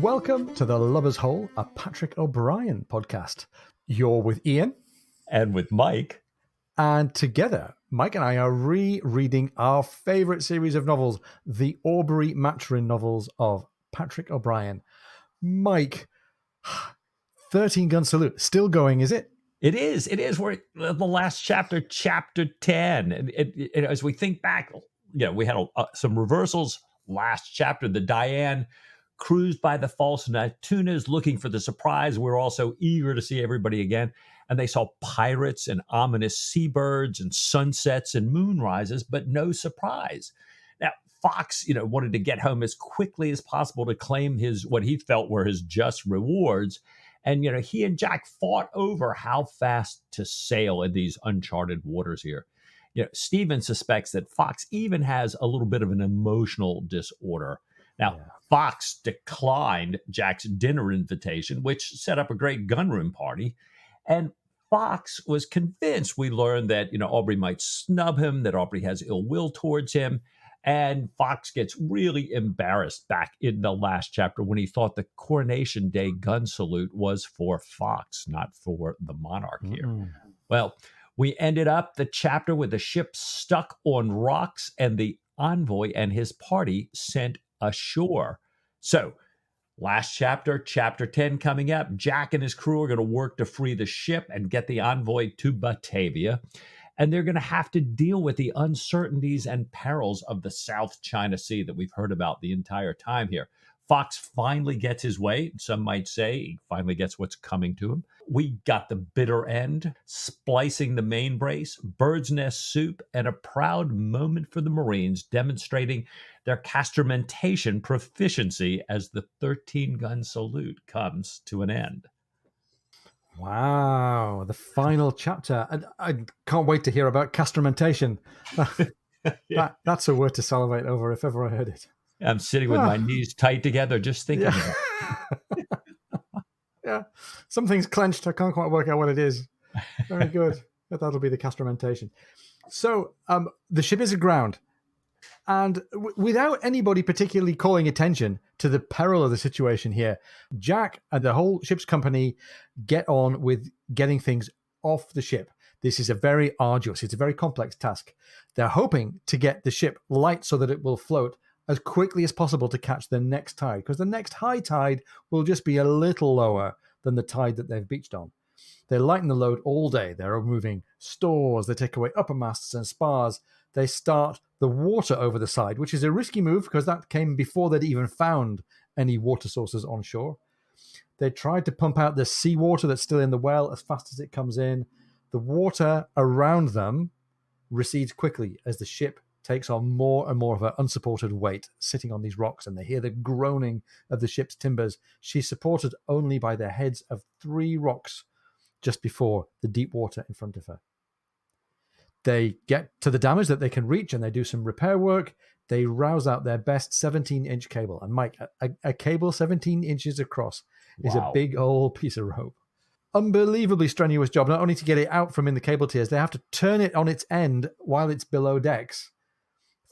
Welcome to The Lover's Hole, a Patrick O'Brien podcast. You're with Ian. And with Mike. And together, Mike and I are rereading our favourite series of novels, the Aubrey Maturin novels of Patrick O'Brien. Mike, 13 Gun Salute, still going, is it? It is. We're at the last chapter, chapter 10. And as we think back, we had some reversals. Last chapter, the Diane cruised by the false Natunas looking for the surprise. We're also eager to see everybody again. And they saw pirates and ominous seabirds and sunsets and moonrises, but no surprise. Now, Fox, wanted to get home as quickly as possible to claim what he felt were his just rewards. And, he and Jack fought over how fast to sail in these uncharted waters here. Stephen suspects that Fox even has a little bit of an emotional disorder. Now, Fox declined Jack's dinner invitation, which set up a great gunroom party. And Fox was convinced, we learned, that, Aubrey might snub him, that Aubrey has ill will towards him. And Fox gets really embarrassed back in the last chapter when he thought the Coronation Day gun salute was for Fox, not for the monarch here. Mm-hmm. Well, we ended up the chapter with the ship stuck on rocks and the envoy and his party sent ashore. So, last chapter, chapter 10 coming up. Jack and his crew are going to work to free the ship and get the envoy to Batavia. And they're going to have to deal with the uncertainties and perils of the South China Sea that we've heard about the entire time here. Fox finally gets his way. Some might say he finally gets what's coming to him. We got the bitter end, splicing the mainbrace, bird's nest soup, and a proud moment for the Marines demonstrating their castramentation proficiency as the 13-gun salute comes to an end. Wow, the final chapter. I can't wait to hear about castramentation. That's a word to salivate over if ever I heard it. I'm sitting with my knees tight together just thinking of it. Yeah, something's clenched. I can't quite work out what it is. Very good. That'll be the castramentation. So the ship is aground. And without anybody particularly calling attention to the peril of the situation here, Jack and the whole ship's company get on with getting things off the ship. This is a very complex task. They're hoping to get the ship light so that it will float as quickly as possible to catch the next tide, because the next high tide will just be a little lower than the tide that they've beached on. They lighten the load all day. They're moving stores. They take away uppermasts and spars. They start the water over the side, which is a risky move because that came before they'd even found any water sources on shore. They tried to pump out the seawater that's still in the well as fast as it comes in. The water around them recedes quickly as the ship takes on more and more of her unsupported weight sitting on these rocks, and they hear the groaning of the ship's timbers. She's supported only by the heads of 3 rocks just before the deep water in front of her. They get to the damage that they can reach and they do some repair work. They rouse out their best 17-inch cable. And Mike, a cable 17 inches across is a big old piece of rope. Unbelievably strenuous job, not only to get it out from in the cable tiers, they have to turn it on its end while it's below decks.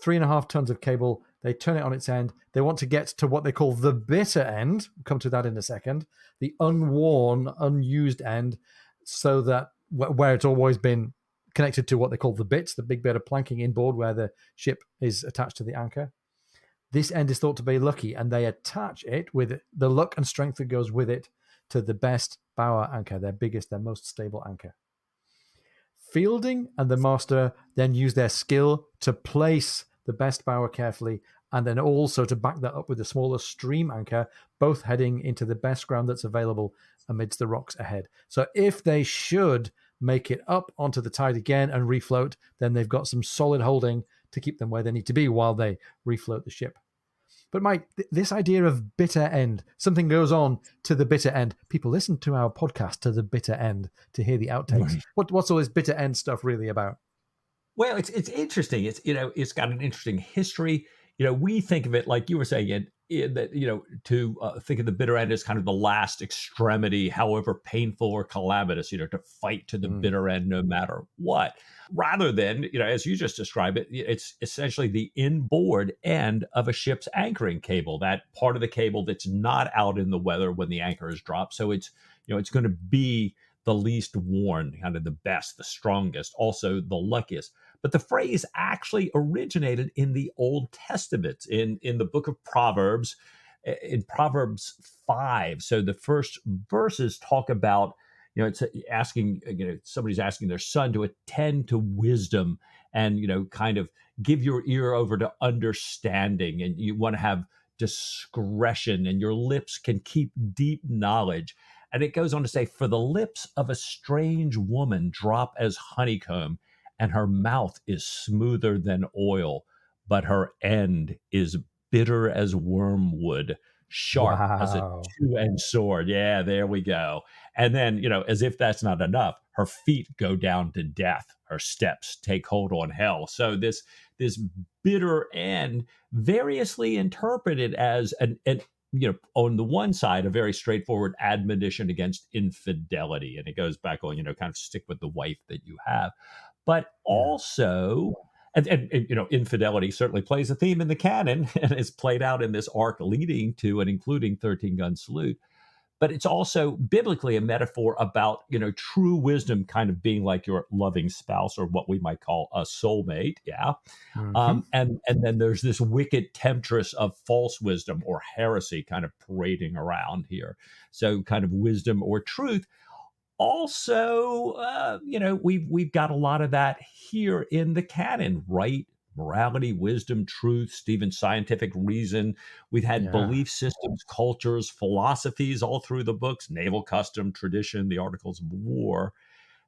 3.5 tons of cable. They turn it on its end. They want to get to what they call the bitter end. We'll come to that in a second. The unworn, unused end, so that where it's always been connected to what they call the bits, the big bit of planking inboard where the ship is attached to the anchor. This end is thought to be lucky, and they attach it with the luck and strength that goes with it to the best bower anchor, their biggest, their most stable anchor. Fielding and the master then use their skill to place the best bower carefully, and then also to back that up with a smaller stream anchor, both heading into the best ground that's available amidst the rocks ahead. So if they should make it up onto the tide again and refloat, then they've got some solid holding to keep them where they need to be while they refloat the ship. But Mike, this idea of bitter end, something goes on to the bitter end. People listen to our podcast to the bitter end to hear the outtakes. Right. What's all this bitter end stuff really about? Well, it's interesting. It's got an interesting history. we think of it like you were saying that, to think of the bitter end as kind of the last extremity, however painful or calamitous, to fight to the bitter end no matter what. Rather than, as you just described it, it's essentially the inboard end of a ship's anchoring cable, that part of the cable that's not out in the weather when the anchor is dropped. So it's going to be the least worn, kind of the best, the strongest, also the luckiest. But the phrase actually originated in the Old Testament, in the book of Proverbs, in Proverbs 5. So the first verses talk about, it's asking, somebody's asking their son to attend to wisdom and, kind of give your ear over to understanding. And you want to have discretion, and your lips can keep deep knowledge. And it goes on to say, for the lips of a strange woman drop as honeycomb, and her mouth is smoother than oil, but her end is bitter as wormwood, sharp as a Wow. two-edged sword. Yeah, there we go. And then, as if that's not enough, her feet go down to death. Her steps take hold on hell. So this bitter end, variously interpreted as an on the one side, a very straightforward admonition against infidelity. And it goes back on, kind of stick with the wife that you have. But Yeah. also, and infidelity certainly plays a theme in the canon and is played out in this arc leading to and including 13 Gun Salute. But it's also biblically a metaphor about, true wisdom kind of being like your loving spouse, or what we might call a soulmate. Yeah. And then there's this wicked temptress of false wisdom or heresy kind of parading around here. So kind of wisdom or truth. Also, we've got a lot of that here in the canon, right? Morality, wisdom, truth, even scientific reason. We've had belief systems, cultures, philosophies all through the books, naval custom, tradition, the Articles of War.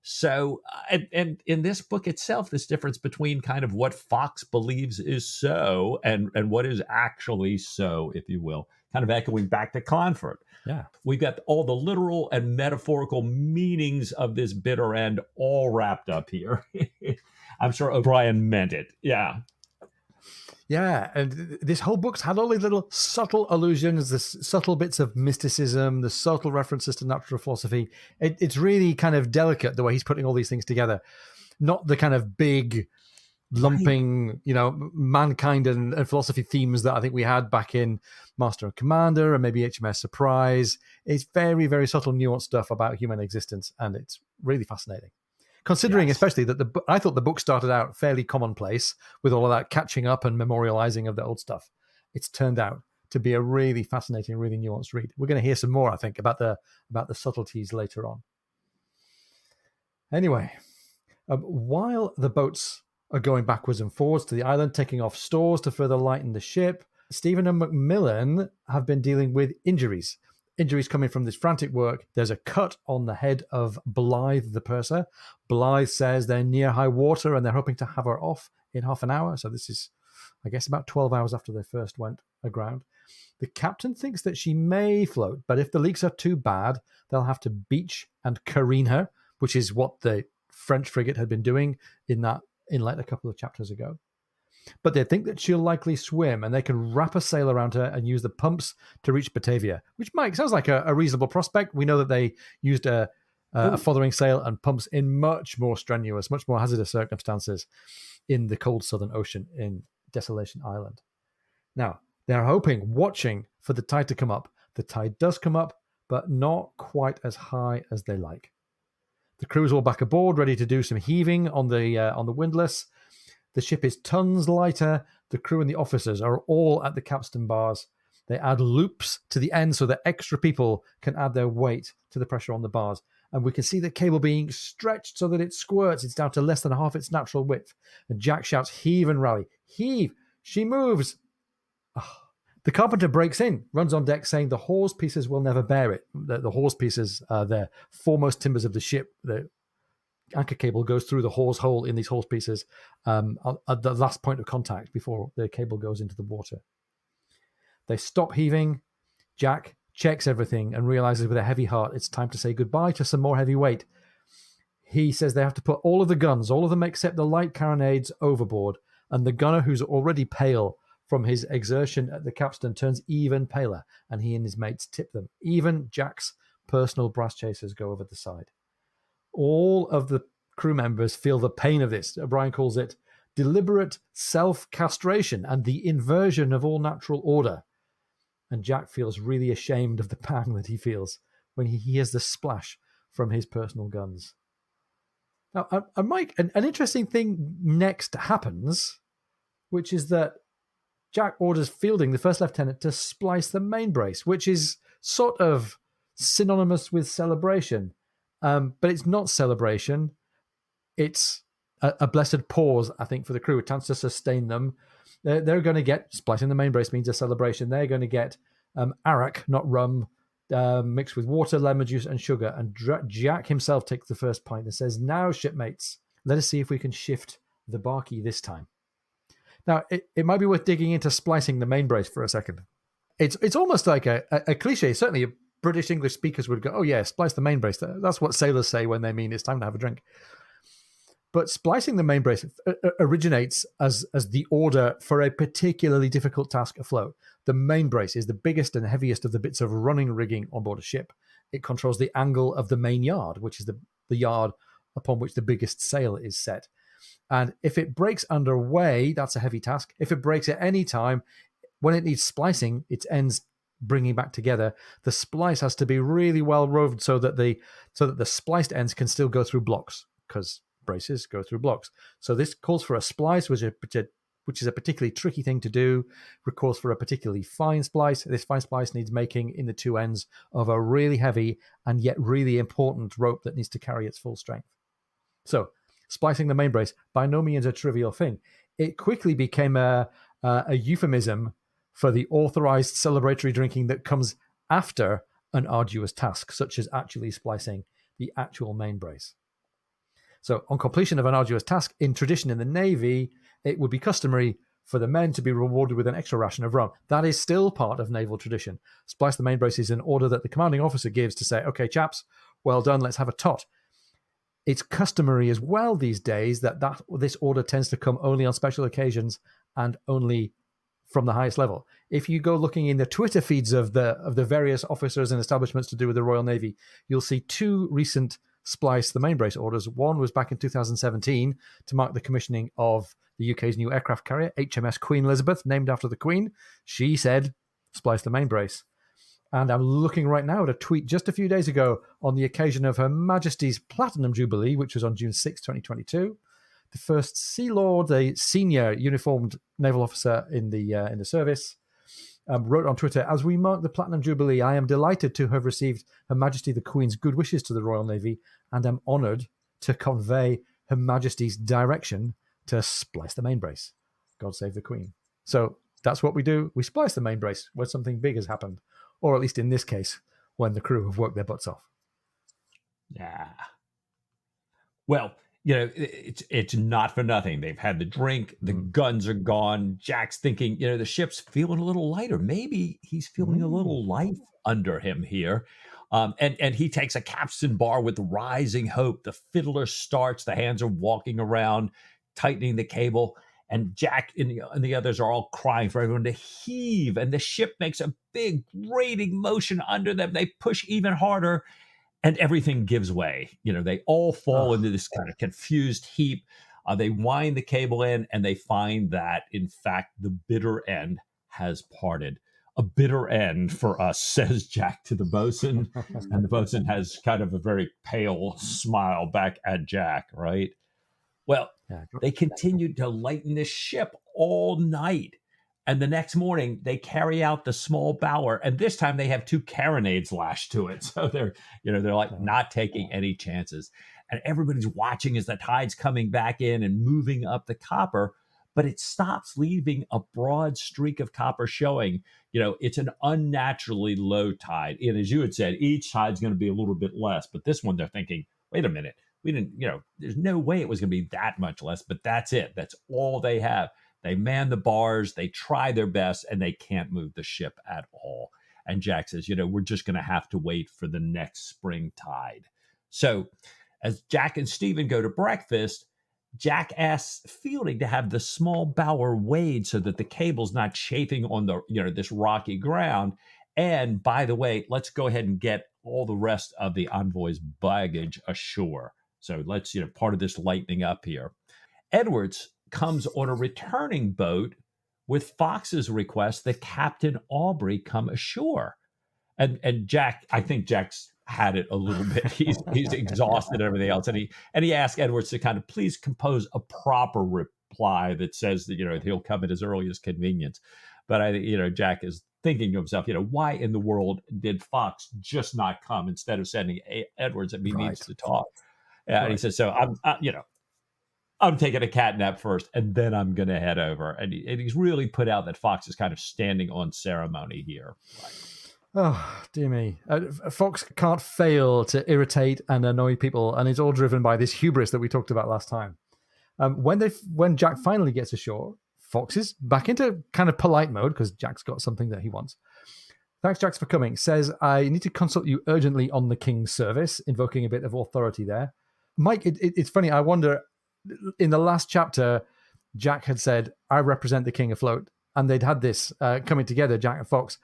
So, and in this book itself, this difference between kind of what Fox believes is so and what is actually so, if you will, kind of echoing back to Clonfert. Yeah. We've got all the literal and metaphorical meanings of this bitter end all wrapped up here. I'm sure O'Brien meant it. Yeah. Yeah, and this whole book's had all these little subtle allusions, the subtle bits of mysticism, the subtle references to natural philosophy. It's really kind of delicate the way he's putting all these things together. Not the kind of big lumping, mankind and philosophy themes that I think we had back in Master and Commander and maybe HMS Surprise. It's very, very subtle, nuanced stuff about human existence, and it's really fascinating. Considering especially that I thought the book started out fairly commonplace with all of that catching up and memorializing of the old stuff. It's turned out to be a really fascinating, really nuanced read. We're going to hear some more, I think, about the subtleties later on. Anyway, while the boats are going backwards and forwards to the island, taking off stores to further lighten the ship, Stephen and Macmillan have been dealing with injuries coming from this frantic work. There's a cut on the head of Blythe the purser. Blythe says they're near high water and they're hoping to have her off in half an hour. So this is, I guess, about 12 hours after they first went aground. The captain thinks that she may float, but if the leaks are too bad, they'll have to beach and careen her, which is what the French frigate had been doing in that inlet a couple of chapters ago. But they think that she'll likely swim, and they can wrap a sail around her and use the pumps to reach Batavia, which sounds like a reasonable prospect. We know that they used a fothering sail and pumps in much more strenuous, much more hazardous circumstances in the cold Southern Ocean in Desolation Island. Now, they're watching for the tide to come up. The tide does come up, but not quite as high as they like. The crew is all back aboard, ready to do some heaving on the windlass. The ship is tons lighter. The crew and the officers are all at the capstan bars. They add loops to the end so that extra people can add their weight to the pressure on the bars. And we can see the cable being stretched so that it squirts. It's down to less than half its natural width. And Jack shouts, "Heave and rally. Heave! She moves!" Oh. The carpenter breaks in, runs on deck saying the hawse pieces will never bear it. The hawse pieces are the foremost timbers of the ship. The anchor cable goes through the hawse hole in these hawse pieces at the last point of contact before the cable goes into the water. They stop heaving. Jack checks everything and realizes with a heavy heart it's time to say goodbye to some more heavy weight. He says they have to put all of the guns, all of them except the light carronades, overboard, and the gunner, who's already pale, from his exertion at the capstan turns even paler, and he and his mates tip them. Even Jack's personal brass chasers go over the side. All of the crew members feel the pain of this. O'Brien calls it deliberate self-castration and the inversion of all natural order. And Jack feels really ashamed of the pang that he feels when he hears the splash from his personal guns. Now, Mike, an interesting thing next happens, which is that Jack orders Fielding, the first lieutenant, to splice the main brace, which is sort of synonymous with celebration. But it's not celebration. It's a blessed pause, I think, for the crew, a chance to sustain them. They're going to get, splicing the main brace means a celebration. They're going to get arak, not rum, mixed with water, lemon juice, and sugar. And Jack himself takes the first pint and says, "Now, shipmates, let us see if we can shift the barkey this time." Now, it might be worth digging into splicing the main brace for a second. It's almost like a cliche. Certainly, British English speakers would go, "Oh yeah, splice the main brace." That's what sailors say when they mean it's time to have a drink. But splicing the main brace originates as the order for a particularly difficult task afloat. The main brace is the biggest and heaviest of the bits of running rigging on board a ship. It controls the angle of the main yard, which is the yard upon which the biggest sail is set. And if it breaks underway, that's a heavy task. If it breaks at any time, when it needs splicing, its ends bringing back together, the splice has to be really well woven so that the spliced ends can still go through blocks, because braces go through blocks. So this calls for a splice, which is a particularly tricky thing to do. It calls for a particularly fine splice. This fine splice needs making in the two ends of a really heavy and yet really important rope that needs to carry its full strength. So splicing the main brace, by no means a trivial thing. It quickly became a euphemism for the authorized celebratory drinking that comes after an arduous task, such as actually splicing the actual main brace. So on completion of an arduous task, in tradition in the Navy, it would be customary for the men to be rewarded with an extra ration of rum. That is still part of naval tradition. Splice the main brace is an order that the commanding officer gives to say, "Okay, chaps, well done, let's have a tot." It's customary as well these days that this order tends to come only on special occasions and only from the highest level. If you go looking in the Twitter feeds of the various officers and establishments to do with the Royal Navy, you'll see two recent splice the main brace orders. One was back in 2017 to mark the commissioning of the UK's new aircraft carrier, HMS Queen Elizabeth, named after the Queen. She said, "Splice the main brace." And I'm looking right now at a tweet just a few days ago on the occasion of Her Majesty's Platinum Jubilee, which was on June 6, 2022. The first Sea Lord, a senior uniformed naval officer in the service, wrote on Twitter, "As we mark the Platinum Jubilee, I am delighted to have received Her Majesty the Queen's good wishes to the Royal Navy and am honoured to convey Her Majesty's direction to splice the main brace. God save the Queen." So that's what we do. We splice the main brace when something big has happened, or at least in this case, when the crew have worked their butts off. Yeah. Well, it's not for nothing. They've had the drink, the guns are gone. Jack's thinking, the ship's feeling a little lighter. Maybe he's feeling a little life under him here. And he takes a capstan bar with rising hope. The fiddler starts, the hands are walking around, tightening the cable. And Jack and the others are all crying for everyone to heave. And the ship makes a big grating motion under them. They push even harder. And everything gives way. They all fall into this kind of confused heap. They wind the cable in and they find that, in fact, the bitter end has parted. A bitter end for us, says Jack to the bosun. And the bosun has kind of a very pale smile back at Jack, right? Well, they continued to lighten this ship all night. And the next morning, they carry out the small bower, and this time they have two carronades lashed to it. So they're like not taking any chances. And everybody's watching as the tide's coming back in and moving up the copper, but it stops, leaving a broad streak of copper showing. It's an unnaturally low tide. And as you had said, each tide's going to be a little bit less. But this one, they're thinking, wait a minute, we didn't, there's no way it was going to be that much less, but that's it. That's all they have. They man the bars, they try their best, and they can't move the ship at all. And Jack says, we're just going to have to wait for the next spring tide. So as Jack and Stephen go to breakfast, Jack asks Fielding to have the small bower weighed so that the cable's not chafing on the, this rocky ground. And by the way, let's go ahead and get all the rest of the envoy's baggage ashore. So let's, part of this lightening up here. Edwards comes on a returning boat with Fox's request that Captain Aubrey come ashore. And Jack, I think Jack's had it a little bit. He's exhausted and everything else. And he asked Edwards to kind of please compose a proper reply that says that, he'll come at his earliest convenience. But I think, Jack is thinking to himself, why in the world did Fox just not come instead of sending Edwards that he needs to talk? And he says, so I'm taking a cat nap first, and then I'm going to head over. And he's really put out that Fox is kind of standing on ceremony here. Right. Oh, dear me. Fox can't fail to irritate and annoy people, and it's all driven by this hubris that we talked about last time. When Jack finally gets ashore, Fox is back into kind of polite mode because Jack's got something that he wants. Thanks, Jax, for coming. Says, I need to consult you urgently on the King's service, invoking a bit of authority there. Mike, it's funny. I wonder, in the last chapter, Jack had said, I represent the King afloat. And they'd had this coming together, Jack and Fox.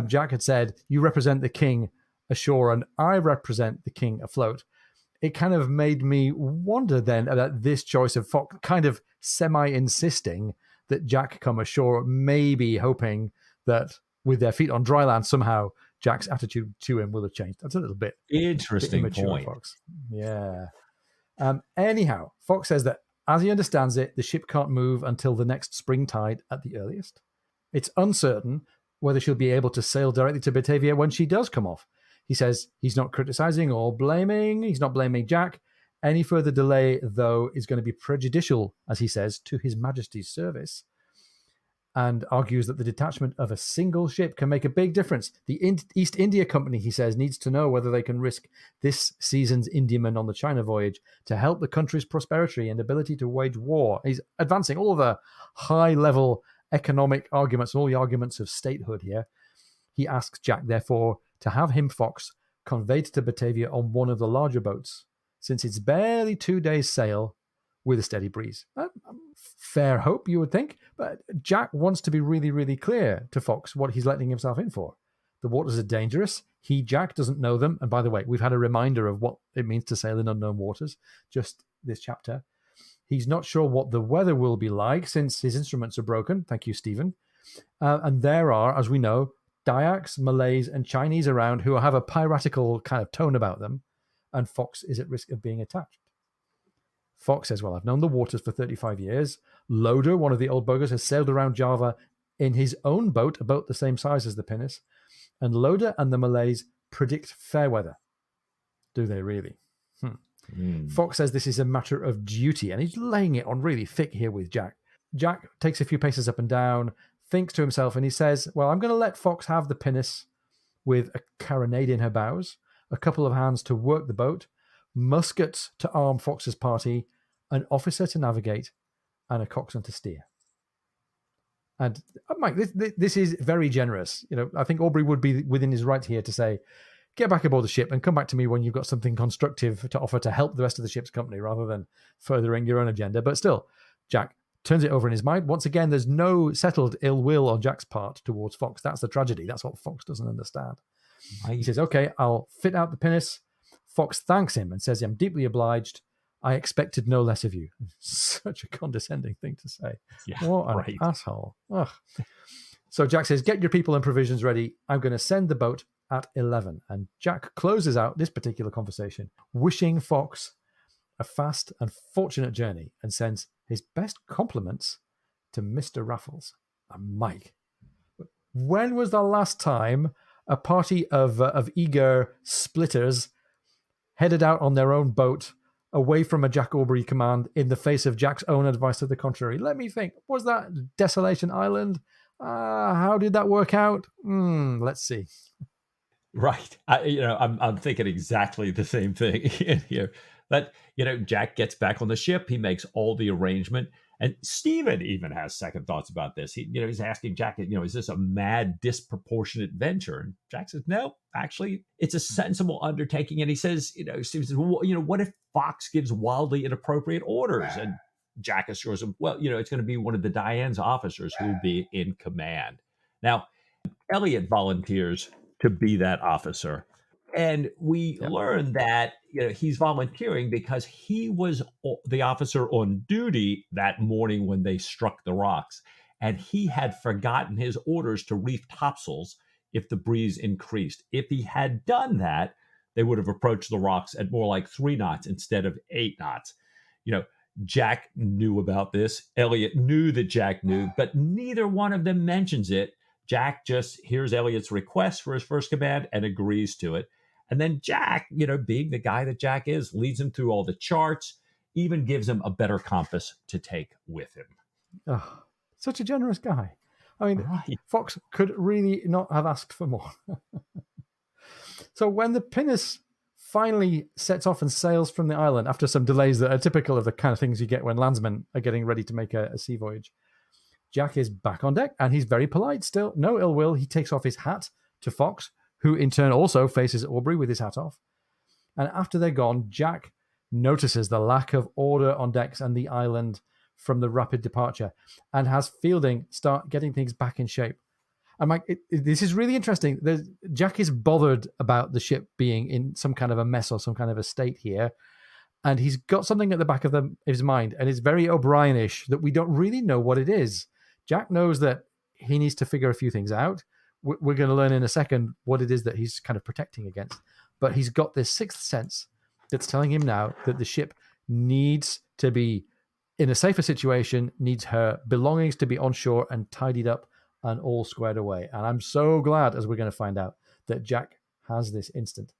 Jack had said, you represent the King ashore and I represent the King afloat. It kind of made me wonder then about this choice of Fox kind of semi-insisting that Jack come ashore, maybe hoping that with their feet on dry land, somehow Jack's attitude to him will have changed. That's a little bit interesting point. Fox. Yeah. Anyhow, Fox says that as he understands it, the ship can't move until the next spring tide at the earliest. It's uncertain whether she'll be able to sail directly to Batavia when she does come off. He says he's not criticizing or blaming. He's not blaming Jack. Any further delay, though, is going to be prejudicial, as he says, to His Majesty's service, and argues that the detachment of a single ship can make a big difference. The East India Company, he says, needs to know whether they can risk this season's Indiaman on the China voyage to help the country's prosperity and ability to wage war. He's advancing all the high-level economic arguments, all the arguments of statehood here. He asks Jack, therefore, to have him, Fox, conveyed to Batavia on one of the larger boats, since it's barely 2 days' sail with a steady breeze. Fair hope, you would think, but Jack wants to be really, really clear to Fox what he's letting himself in for. The waters are dangerous. Jack, doesn't know them. And by the way, we've had a reminder of what it means to sail in unknown waters just this chapter. He's not sure what the weather will be like since his instruments are broken. Thank you, Stephen. And there are, as we know, Dayaks, Malays, and Chinese around who have a piratical kind of tone about them, and Fox is at risk of being attacked. Fox says, well, I've known the waters for 35 years. Loder, one of the old buggers, has sailed around Java in his own boat, a boat the same size as the pinnace. And Loder and the Malays predict fair weather. Do they really? Fox says this is a matter of duty, and he's laying it on really thick here with Jack. Jack takes a few paces up and down, thinks to himself, and he says, well, I'm going to let Fox have the pinnace with a carronade in her bows, a couple of hands to work the boat, muskets to arm Fox's party, an officer to navigate, and a coxswain to steer. And Mike, this is very generous. I think Aubrey would be within his right here to say, get back aboard the ship and come back to me when you've got something constructive to offer to help the rest of the ship's company rather than furthering your own agenda. But still, Jack turns it over in his mind. Once again, there's no settled ill will on Jack's part towards Fox. That's the tragedy. That's what Fox doesn't understand. He says, okay, I'll fit out the pinnace. Fox thanks him and says, I'm deeply obliged. I expected no less of you. Such a condescending thing to say. Yeah, what an asshole. Ugh. So Jack says, get your people and provisions ready. I'm going to send the boat at 11. And Jack closes out this particular conversation, wishing Fox a fast and fortunate journey, and sends his best compliments to Mr. Raffles. And Mike, when was the last time a party of eager splitters headed out on their own boat away from a Jack Aubrey command in the face of Jack's own advice to the contrary? Let me think. Was that Desolation Island? How did that work out? Let's see. Right. I'm thinking exactly the same thing in here. But, Jack gets back on the ship. He makes all the arrangement. And Stephen even has second thoughts about this. He's asking Jack, is this a mad, disproportionate venture? And Jack says, no, actually, it's a sensible undertaking. And he says, Stephen says, well, what if Fox gives wildly inappropriate orders? And Jack assures him, well, it's going to be one of the Diane's officers who will be in command. Now, Elliot volunteers to be that officer. And we Yeah. learn that he's volunteering because he was the officer on duty that morning when they struck the rocks. And he had forgotten his orders to reef topsails if the breeze increased. If he had done that, they would have approached the rocks at more like 3 knots instead of 8 knots. Jack knew about this. Elliot knew that Jack knew, but neither one of them mentions it. Jack just hears Elliot's request for his first command and agrees to it. And then Jack, being the guy that Jack is, leads him through all the charts, even gives him a better compass to take with him. Oh, such a generous guy. I mean, Right. Fox could really not have asked for more. So when the pinnace finally sets off and sails from the island after some delays that are typical of the kind of things you get when landsmen are getting ready to make a sea voyage, Jack is back on deck and he's very polite still. No ill will. He takes off his hat to Fox, who in turn also faces Aubrey with his hat off. And after they're gone, Jack notices the lack of order on decks and the island from the rapid departure and has Fielding start getting things back in shape. I'm like, this is really interesting. Jack is bothered about the ship being in some kind of a mess or some kind of a state here. And he's got something at the back of his mind, and it's very O'Brien-ish that we don't really know what it is. Jack knows that he needs to figure a few things out. We're going to learn in a second what it is that he's kind of protecting against. But he's got this sixth sense that's telling him now that the ship needs to be in a safer situation, needs her belongings to be on shore and tidied up and all squared away. And I'm so glad, as we're going to find out, that Jack has this instant.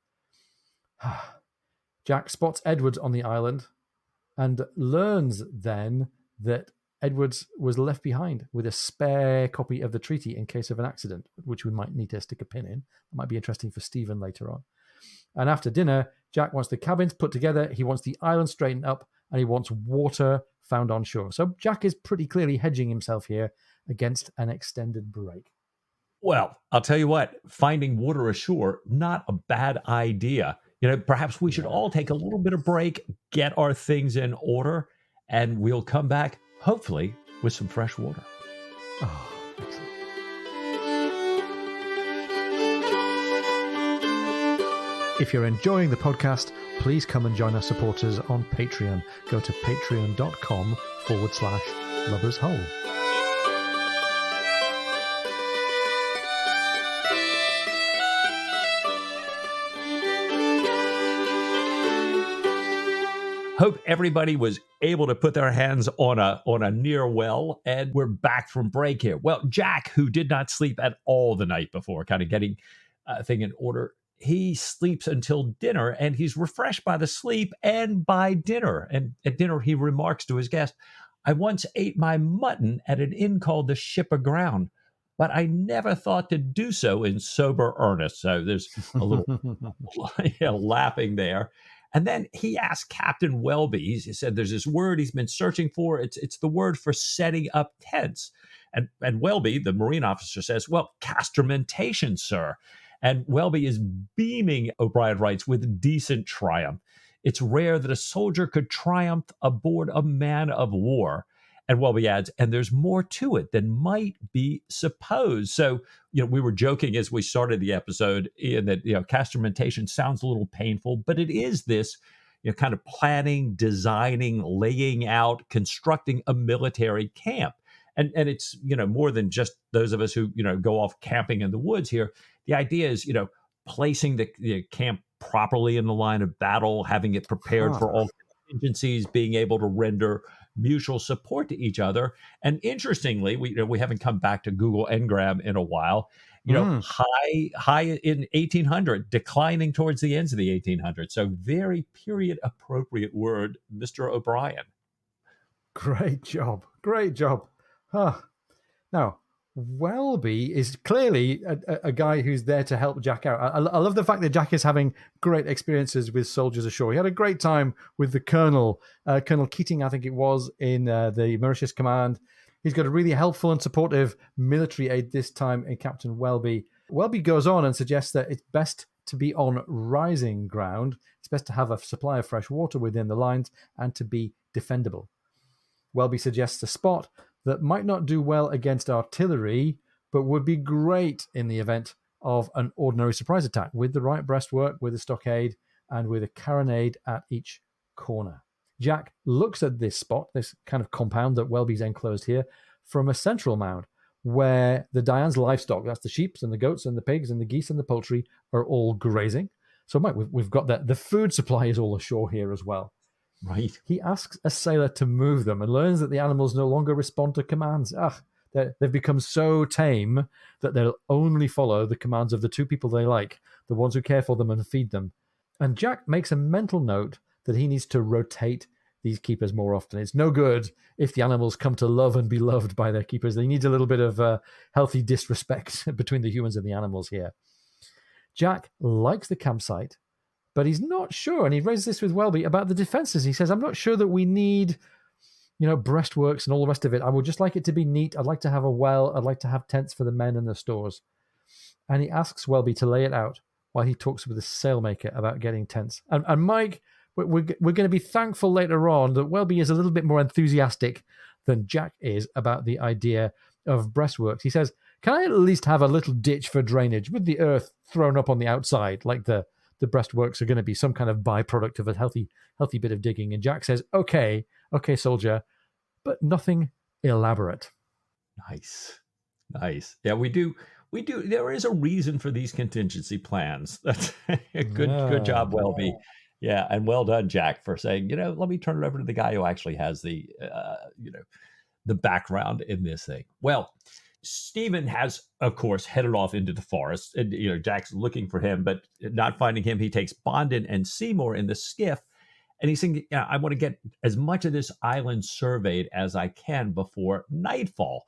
Jack spots Edwards on the island and learns then that Edwards was left behind with a spare copy of the treaty in case of an accident, which we might need to stick a pin in. It might be interesting for Stephen later on. And after dinner, Jack wants the cabins put together, he wants the island straightened up, and he wants water found on shore. So Jack is pretty clearly hedging himself here against an extended break. Well, I'll tell you what, finding water ashore, not a bad idea. Perhaps we should all take a little bit of break, get our things in order, and we'll come back, hopefully, with some fresh water. Oh, excellent. If you're enjoying the podcast, please come and join our supporters on Patreon. Go to patreon.com/LoversHole. Hope everybody was able to put their hands on a near well, and we're back from break here. Well, Jack, who did not sleep at all the night before, kind of getting a thing in order, he sleeps until dinner, and he's refreshed by the sleep and by dinner. And at dinner, he remarks to his guest, "I once ate my mutton at an inn called the Ship Aground, but I never thought to do so in sober earnest." So there's a little laughing there. And then he asked Captain Welby, he said there's this word he's been searching for. It's the word for setting up tents. And Welby, the Marine officer, says, "Well, castramentation, sir." And Welby is beaming, O'Brien writes, with decent triumph. "It's rare that a soldier could triumph aboard a man of war." And Welby adds, "And there's more to it than might be supposed." So, we were joking as we started the episode, Ian, that, castramentation sounds a little painful, but it is this, kind of planning, designing, laying out, constructing a military camp. And it's, more than just those of us who, go off camping in the woods here. The idea is, placing the camp properly in the line of battle, having it prepared for all contingencies, being able to render mutual support to each other. And interestingly, we haven't come back to Google Ngram in a while. High in 1800, declining towards the ends of the 1800s. So very period appropriate word, Mr. O'Brien. Great job. Now, Welby is clearly a guy who's there to help Jack out. I love the fact that Jack is having great experiences with soldiers ashore. He had a great time with the Colonel Keating, I think it was, in the Mauritius Command. He's got a really helpful and supportive military aide this time in Captain Welby. Welby goes on and suggests that it's best to be on rising ground. It's best to have a supply of fresh water within the lines and to be defendable. Welby suggests a spot that might not do well against artillery, but would be great in the event of an ordinary surprise attack, with the right breastwork, with a stockade, and with a carronade at each corner. Jack looks at this spot, this kind of compound that Welby's enclosed here, from a central mound, where the Diane's livestock, that's the sheep and the goats and the pigs and the geese and the poultry, are all grazing. So, Mike, we've got that. The food supply is all ashore here as well. Right. He asks a sailor to move them and learns that the animals no longer respond to commands. They've become so tame that they'll only follow the commands of the two people they like, the ones who care for them and feed them. And Jack makes a mental note that he needs to rotate these keepers more often. It's no good if the animals come to love and be loved by their keepers. They need a little bit of healthy disrespect between the humans and the animals here. Jack likes the campsite, but he's not sure, and he raises this with Welby, about the defenses. He says, I'm not sure that we need, breastworks and all the rest of it. I would just like it to be neat. I'd like to have a well. I'd like to have tents for the men and the stores. And he asks Welby to lay it out while he talks with the sailmaker about getting tents. And Mike, we're going to be thankful later on that Welby is a little bit more enthusiastic than Jack is about the idea of breastworks. He says, can I at least have a little ditch for drainage with the earth thrown up on the outside, like the breastworks are going to be some kind of byproduct of a healthy bit of digging? And Jack says, okay, soldier, but nothing elaborate. Nice. Yeah, we do. There is a reason for these contingency plans. That's a good job, Welby. Yeah, and well done, Jack, for saying, let me turn it over to the guy who actually has the background in this thing. Well, Stephen has, of course, headed off into the forest, and Jack's looking for him, but not finding him. He takes Bondin and Seymour in the skiff, and he's saying, I want to get as much of this island surveyed as I can before nightfall.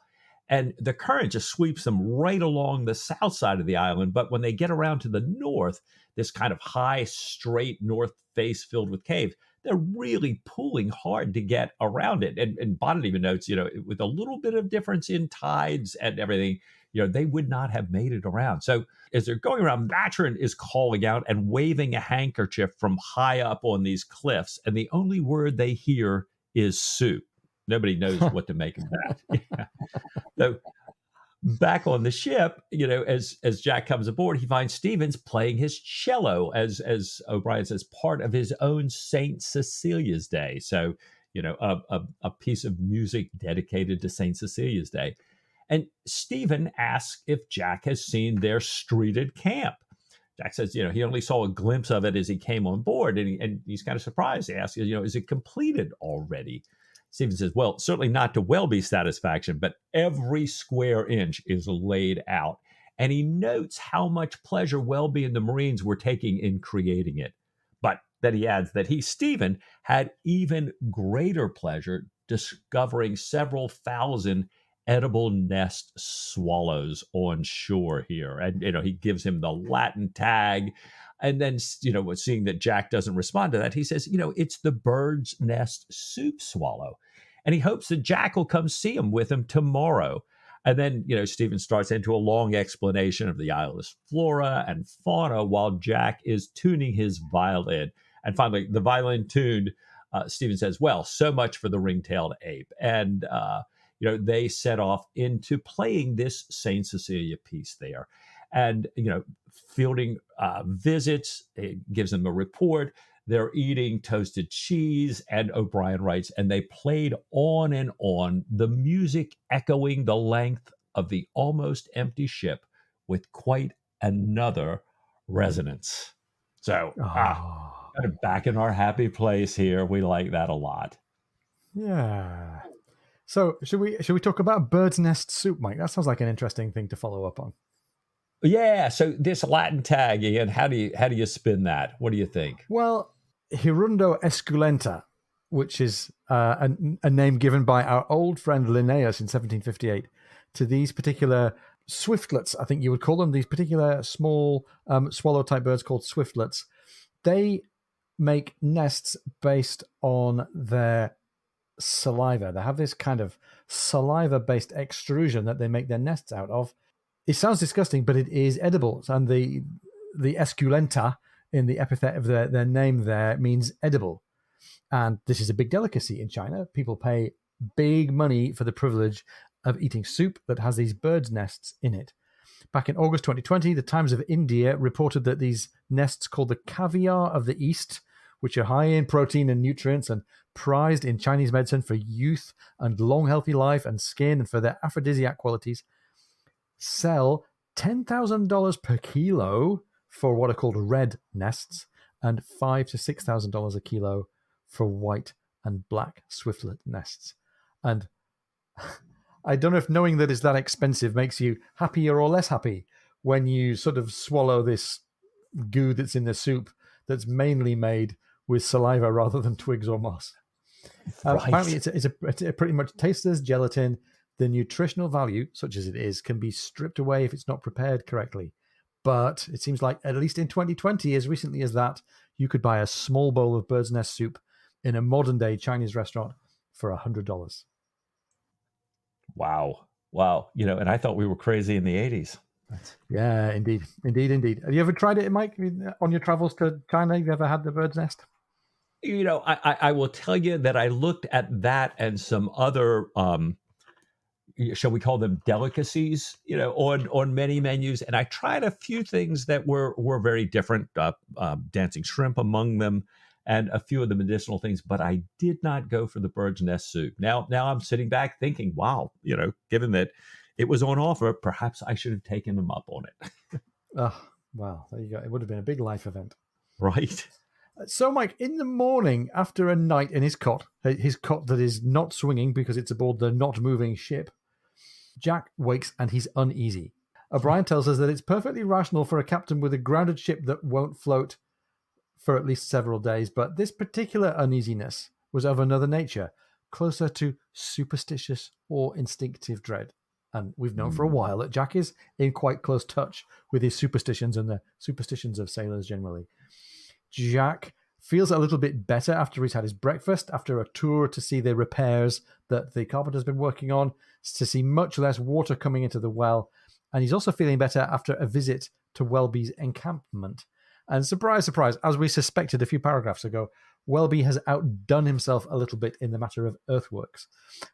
And the current just sweeps them right along the south side of the island. But when they get around to the north, this kind of high, straight north face filled with caves, they're really pulling hard to get around it. And Bonnet even notes, with a little bit of difference in tides and everything, they would not have made it around. So as they're going around, Maturin is calling out and waving a handkerchief from high up on these cliffs. And the only word they hear is soup. Nobody knows what to make of that. Yeah. So back on the ship, as Jack comes aboard, he finds Stevens playing his cello as O'Brien says, part of his own Saint Cecilia's Day. So, a piece of music dedicated to Saint Cecilia's Day. And Stephen asks if Jack has seen their streeted camp. Jack says, he only saw a glimpse of it as he came on board, and he's kind of surprised. He asks, is it completed already? Stephen says, well, certainly not to Welby's satisfaction, but every square inch is laid out. And he notes how much pleasure Welby and the Marines were taking in creating it. But then he adds that Stephen, had even greater pleasure discovering several thousand edible nest swallows on shore here. And, he gives him the Latin tag. And then, seeing that Jack doesn't respond to that, he says, it's the bird's nest soup swallow. And he hopes that Jack will come see him with him tomorrow. And then, Stephen starts into a long explanation of the island's flora and fauna while Jack is tuning his violin. And finally, the violin tuned, Stephen says, well, so much for the ring-tailed ape. And, they set off into playing this Saint Cecilia piece there. And, Fielding visits, it gives them a report. They're eating toasted cheese, and O'Brien writes, and they played on and on, the music echoing the length of the almost empty ship with quite another resonance. So, kind of back in our happy place here. We like that a lot. Yeah. So should we talk about bird's nest soup, Mike? That sounds like an interesting thing to follow up on. Yeah. So this Latin tag, Ian, how do you spin that? What do you think? Well, Hirundo esculenta, which is a name given by our old friend Linnaeus in 1758 to these particular swiftlets, I think you would call them, these particular small swallow-type birds called swiftlets. They make nests based on their saliva. They have this kind of saliva-based extrusion that they make their nests out of. It sounds disgusting, but it is edible. And the esculenta in the epithet of their name there means edible. And this is a big delicacy in China. People pay big money for the privilege of eating soup that has these birds' nests in it. Back in August 2020, the Times of India reported that these nests, called the caviar of the East, which are high in protein and nutrients and prized in Chinese medicine for youth and long healthy life and skin and for their aphrodisiac qualities, sell $10,000 per kilo for what are called red nests and $5,000 to $6,000 a kilo for white and black swiftlet nests. And I don't know if knowing that it's that expensive makes you happier or less happy when you sort of swallow this goo that's in the soup that's mainly made with saliva rather than twigs or moss. Right. Apparently, it pretty much tastes as gelatin. The nutritional value, such as it is, can be stripped away if it's not prepared correctly. But it seems like, at least in 2020, as recently as that, you could buy a small bowl of bird's nest soup in a modern-day Chinese restaurant for $100. Wow. And I thought we were crazy in the 80s. Yeah, indeed. Have you ever tried it, Mike? On your travels to China, have you ever had the bird's nest? I will tell you that I looked at that and some other, shall we call them delicacies, on many menus, and I tried a few things that were very different, dancing shrimp among them, and a few of the medicinal things, but I did not go for the bird's nest soup. Now I'm sitting back thinking, wow, given that it was on offer, perhaps I should have taken them up on it. Oh, wow. There you go. It would have been a big life event. Right. So, Mike, in the morning, after a night in his cot that is not swinging because it's aboard the not moving ship, Jack wakes and he's uneasy. O'Brien tells us that it's perfectly rational for a captain with a grounded ship that won't float for at least several days, but this particular uneasiness was of another nature, closer to superstitious or instinctive dread. And we've known for a while that Jack is in quite close touch with his superstitions and the superstitions of sailors generally. Jack feels a little bit better after he's had his breakfast, after a tour to see the repairs that the carpenter's been working on, to see much less water coming into the well. And he's also feeling better after a visit to Welby's encampment. And surprise, surprise, as we suspected a few paragraphs ago, Welby has outdone himself a little bit in the matter of earthworks.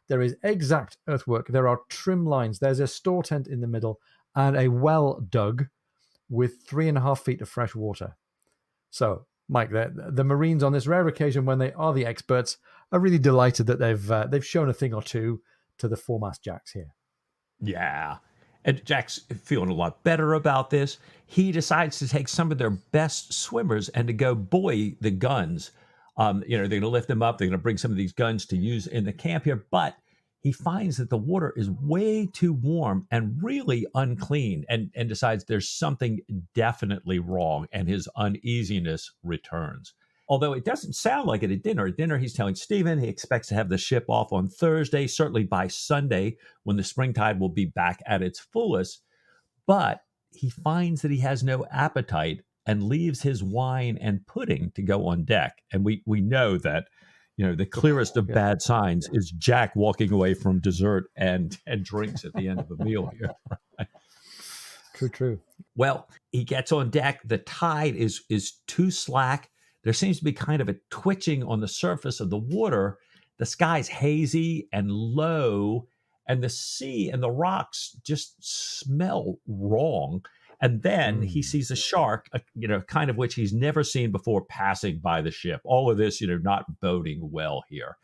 There is exact earthwork. There are trim lines. There's a store tent in the middle and a well dug with 3.5 feet of fresh water. So, Mike, the Marines on this rare occasion when they are the experts are really delighted that they've shown a thing or two to the foremast Jacks here. Yeah. And Jack's feeling a lot better about this. He decides to take some of their best swimmers and to go buoy the guns. They're going to lift them up. They're going to bring some of these guns to use in the camp here. But he finds that the water is way too warm and really unclean and decides there's something definitely wrong, and his uneasiness returns. Although it doesn't sound like it at dinner. At dinner, he's telling Stephen he expects to have the ship off on Thursday, certainly by Sunday, when the spring tide will be back at its fullest. But he finds that he has no appetite and leaves his wine and pudding to go on deck. And we know that, the clearest of bad signs is Jack walking away from dessert and drinks at the end of a meal here. True. Well, he gets on deck. The tide is too slack. There seems to be kind of a twitching on the surface of the water. The sky's hazy and low, and the sea and the rocks just smell wrong. And then he sees a shark, kind of which he's never seen before, passing by the ship. All of this, not boding well here.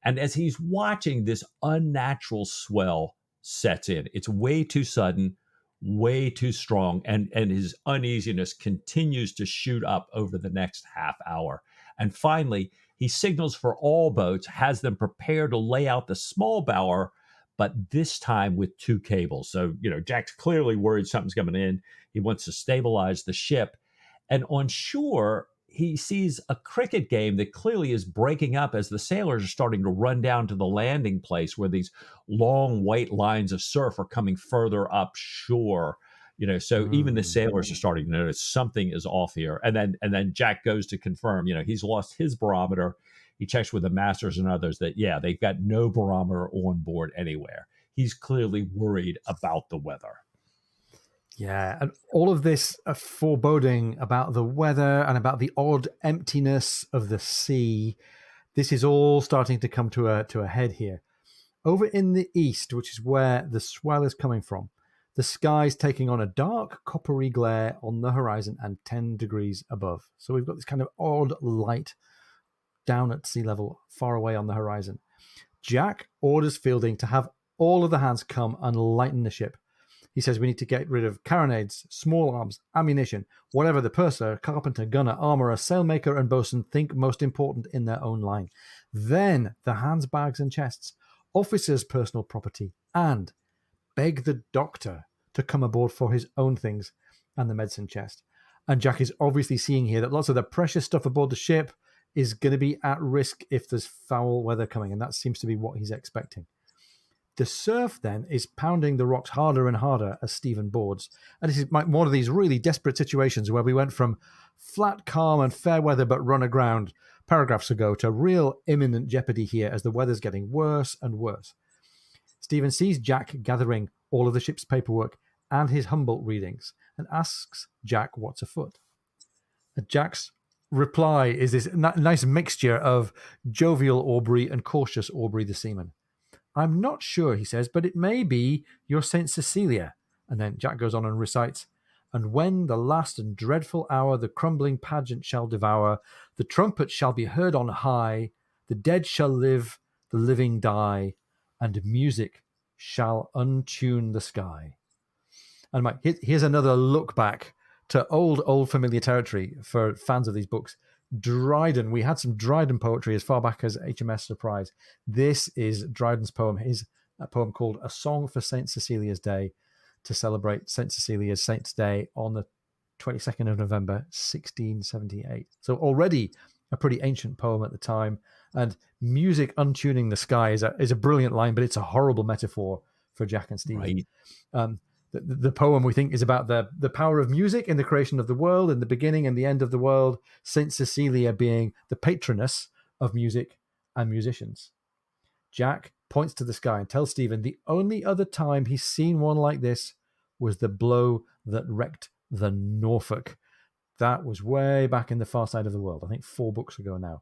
And as he's watching, this unnatural swell sets in. It's way too sudden, way too strong, and his uneasiness continues to shoot up over the next half hour. And finally, he signals for all boats, has them prepare to lay out the small bower, but this time with 2 cables. So, Jack's clearly worried something's coming in. He wants to stabilize the ship. And on shore, he sees a cricket game that clearly is breaking up as the sailors are starting to run down to the landing place where these long white lines of surf are coming further up shore. So even the sailors are starting to notice something is off here. And then Jack goes to confirm, he's lost his barometer. He checks with the masters and others that, they've got no barometer on board anywhere. He's clearly worried about the weather. Yeah, and all of this foreboding about the weather and about the odd emptiness of the sea, this is all starting to come to a head here. Over in the east, which is where the swell is coming from, the sky's taking on a dark coppery glare on the horizon and 10 degrees above. So we've got this kind of odd light down at sea level, far away on the horizon. Jack orders Fielding to have all of the hands come and lighten the ship. He says we need to get rid of carronades, small arms, ammunition, whatever the purser, carpenter, gunner, armourer, sailmaker, and boatswain think most important in their own line. Then the hands, bags, and chests, officers' personal property, and beg the doctor to come aboard for his own things and the medicine chest. And Jack is obviously seeing here that lots of the precious stuff aboard the ship is going to be at risk if there's foul weather coming, and that seems to be what he's expecting. The surf then is pounding the rocks harder and harder as Stephen boards. And this is one of these really desperate situations where we went from flat, calm, and fair weather but run aground paragraphs ago to real imminent jeopardy here as the weather's getting worse and worse. Stephen sees Jack gathering all of the ship's paperwork and his Humboldt readings and asks Jack what's afoot. Jack's reply is this nice mixture of jovial Aubrey and cautious Aubrey the seaman. I'm not sure, he says, but it may be your St. Cecilia. And then Jack goes on and recites, and when the last and dreadful hour the crumbling pageant shall devour, the trumpet shall be heard on high, the dead shall live, the living die, and music shall untune the sky. And here's another look back to old familiar territory for fans of these books. Dryden, we had some Dryden poetry as far back as HMS Surprise. This is Dryden's poem, a poem called A Song for St. Cecilia's Day, to celebrate St. Cecilia's Saint's Day on the 22nd of November, 1678. So already a pretty ancient poem at the time, and music untuning the sky is a brilliant line, but it's a horrible metaphor for Jack and Stephen. Right. The poem, we think, is about the power of music in the creation of the world, in the beginning and the end of the world, St. Cecilia being the patroness of music and musicians. Jack points to the sky and tells Stephen the only other time he's seen one like this was the blow that wrecked the Norfolk. That was way back in the far side of the world, I think 4 books ago now.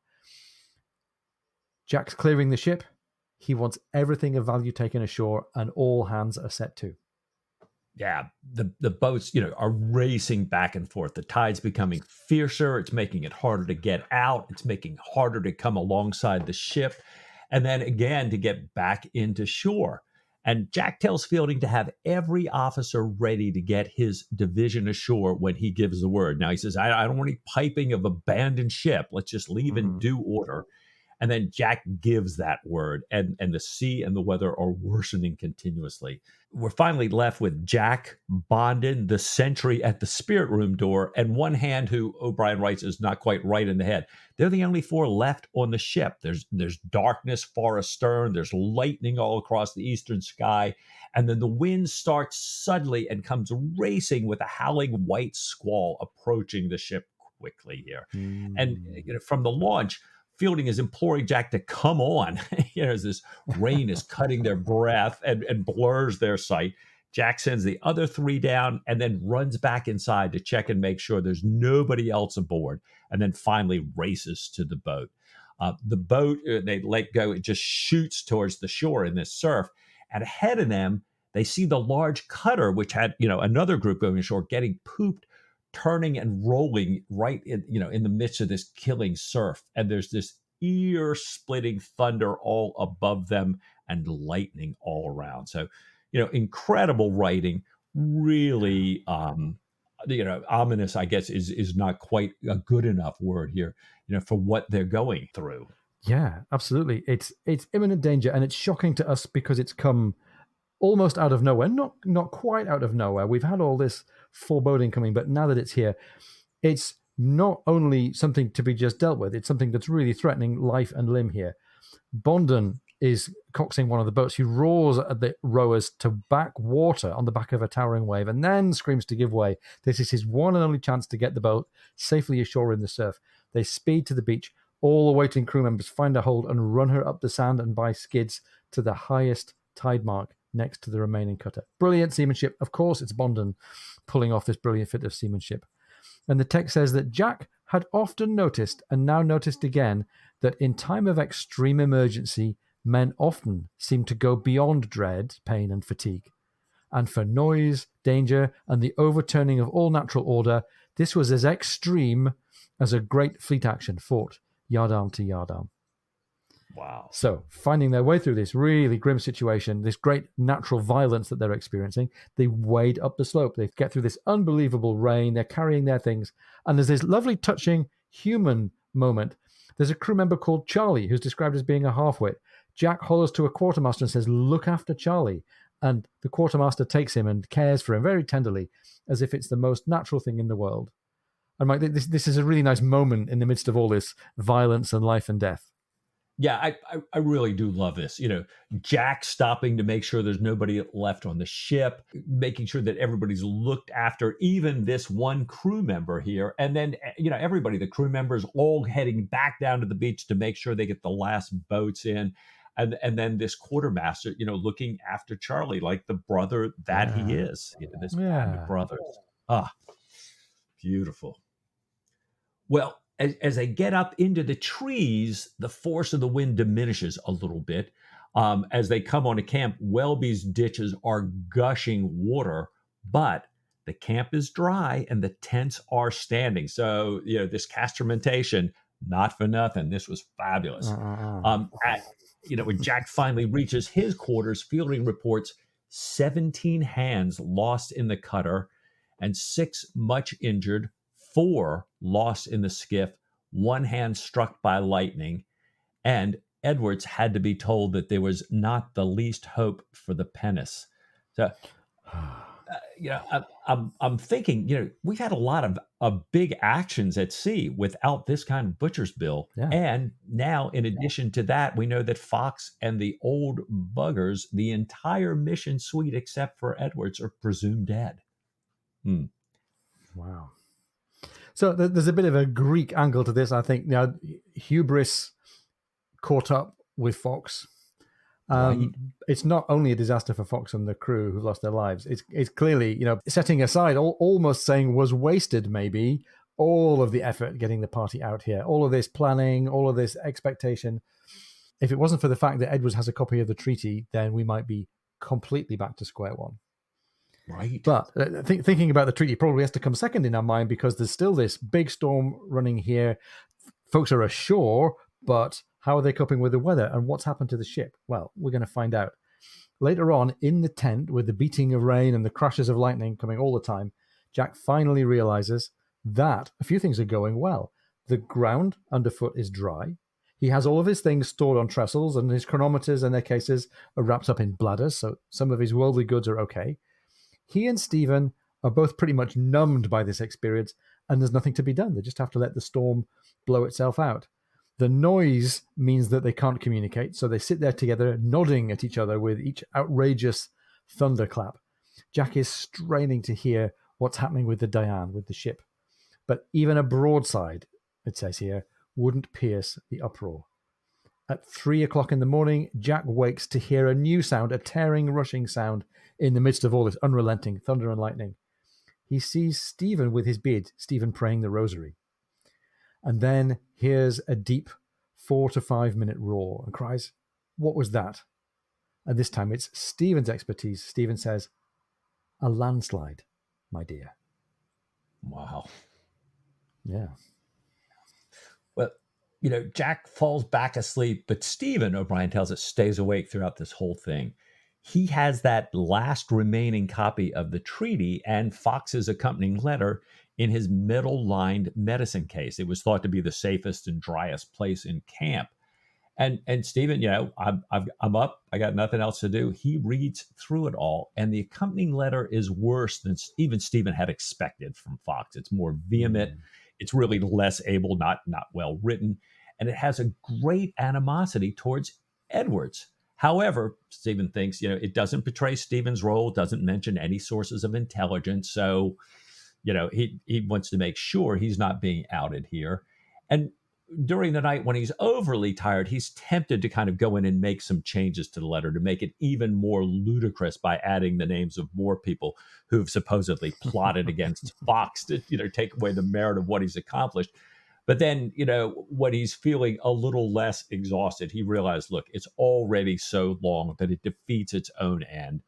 Jack's clearing the ship. He wants everything of value taken ashore, and all hands are set to. Yeah, the boats, are racing back and forth. The tide's becoming fiercer. It's making it harder to get out. It's making it harder to come alongside the ship. And then again, to get back into shore. And Jack tells Fielding to have every officer ready to get his division ashore when he gives the word. Now he says, I don't want any piping of abandoned ship. Let's just leave in due order. And then Jack gives that word, and the sea and the weather are worsening continuously. We're finally left with Jack, Bondin, the sentry at the spirit room door, and one hand who O'Brien writes is not quite right in the head. They're the only 4 left on the ship. There's darkness far astern. There's lightning all across the eastern sky. And then the wind starts suddenly and comes racing with a howling white squall approaching the ship quickly here. And from the launch, Fielding is imploring Jack to come on. As this rain is cutting their breath and blurs their sight. Jack sends the other 3 down and then runs back inside to check and make sure there's nobody else aboard, and then finally races to the boat. The boat, they let go, it just shoots towards the shore in this surf. And ahead of them, they see the large cutter, which had another group going ashore, getting pooped, turning and rolling right in the midst of this killing surf. And there's this ear-splitting thunder all above them and lightning all around. So, incredible writing, really, ominous, I guess, is not quite a good enough word here, for what they're going through. Yeah, absolutely. It's imminent danger, and it's shocking to us because it's come almost out of nowhere, not quite out of nowhere. We've had all this foreboding coming, but now that it's here, it's not only something to be just dealt with, it's something that's really threatening life and limb here. Bondon is coxing one of the boats. He roars at the rowers to back water on the back of a towering wave and then screams to give way. This is his one and only chance to get the boat safely ashore in the surf. They speed to the beach. All the waiting crew members find a hold and run her up the sand and by skids to the highest tide mark next to the remaining cutter. Brilliant seamanship. Of course, it's Bondon pulling off this brilliant fit of seamanship. And the text says that Jack had often noticed, and now noticed again, that in time of extreme emergency, men often seem to go beyond dread, pain, and fatigue. And for noise, danger, and the overturning of all natural order, this was as extreme as a great fleet action fought yardarm to yardarm. Wow. So, finding their way through this really grim situation, this great natural violence that they're experiencing, they wade up the slope. They get through this unbelievable rain. They're carrying their things. And there's this lovely, touching human moment. There's a crew member called Charlie who's described as being a half-wit. Jack hollers to a quartermaster and says, "Look after Charlie." And the quartermaster takes him and cares for him very tenderly, as if it's the most natural thing in the world. And Mike, this is a really nice moment in the midst of all this violence and life and death. Yeah, I really do love this. Jack stopping to make sure there's nobody left on the ship, making sure that everybody's looked after, even this one crew member here. And then, everybody, the crew members all heading back down to the beach to make sure they get the last boats in. And then this quartermaster, looking after Charlie like the brother that he is, this band of brothers. Ah, beautiful. Well, as they get up into the trees, the force of the wind diminishes a little bit. As they come on to camp, Welby's ditches are gushing water, but the camp is dry and the tents are standing. So, this castramentation, not for nothing. This was fabulous. When Jack finally reaches his quarters, Fielding reports 17 hands lost in the cutter and 6 much injured, 4 lost in the skiff, 1 hand struck by lightning, and Edwards had to be told that there was not the least hope for the pinnace. So, I'm thinking, we've had a lot of big actions at sea without this kind of butcher's bill. Yeah. And now, in addition to that, we know that Fox and the old buggers, the entire mission suite except for Edwards, are presumed dead. Wow. So there's a bit of a Greek angle to this, I think. Hubris caught up with Fox. Right. It's not only a disaster for Fox and the crew who lost their lives. It's clearly, setting aside, almost saying was wasted maybe, all of the effort getting the party out here, all of this planning, all of this expectation. If it wasn't for the fact that Edwards has a copy of the treaty, then we might be completely back to square one. Right. But thinking about the treaty probably has to come second in our mind, because there's still this big storm running here. Folks are ashore, but how are they coping with the weather, and what's happened to the ship? Well, we're going to find out. Later on, in the tent, with the beating of rain and the crashes of lightning coming all the time, Jack finally realizes that a few things are going well. The ground underfoot is dry. He has all of his things stored on trestles, and his chronometers and their cases are wrapped up in bladders, so some of his worldly goods are okay. He and Stephen are both pretty much numbed by this experience, and there's nothing to be done. They just have to let the storm blow itself out. The noise means that they can't communicate, so they sit there together, nodding at each other with each outrageous thunderclap. Jack is straining to hear what's happening with the Diane, with the ship. But even a broadside, it says here, wouldn't pierce the uproar. At 3 o'clock in the morning, Jack wakes to hear a new sound, a tearing, rushing sound in the midst of all this unrelenting thunder and lightning. He sees Stephen with his beard, Stephen praying the rosary. And then hears a deep 4 to 5 minute roar and cries, "What was that?" And this time it's Stephen's expertise. Stephen says, "A landslide, my dear." Wow. Yeah. Well, Jack falls back asleep, but Stephen, O'Brien tells us, stays awake throughout this whole thing. He has that last remaining copy of the treaty and Fox's accompanying letter in his metal-lined medicine case. It was thought to be the safest and driest place in camp. And Stephen, I'm up. I got nothing else to do. He reads through it all, and the accompanying letter is worse than even Stephen had expected from Fox. It's more vehement. It's really less able, not well written, and it has a great animosity towards Edwards. However, Stephen thinks, it doesn't portray Stephen's role, doesn't mention any sources of intelligence. So, he wants to make sure he's not being outed here. And during the night when he's overly tired, he's tempted to kind of go in and make some changes to the letter to make it even more ludicrous by adding the names of more people who've supposedly plotted against Fox to, take away the merit of what he's accomplished. But then, when he's feeling a little less exhausted, he realized, look, it's already so long that it defeats its own end.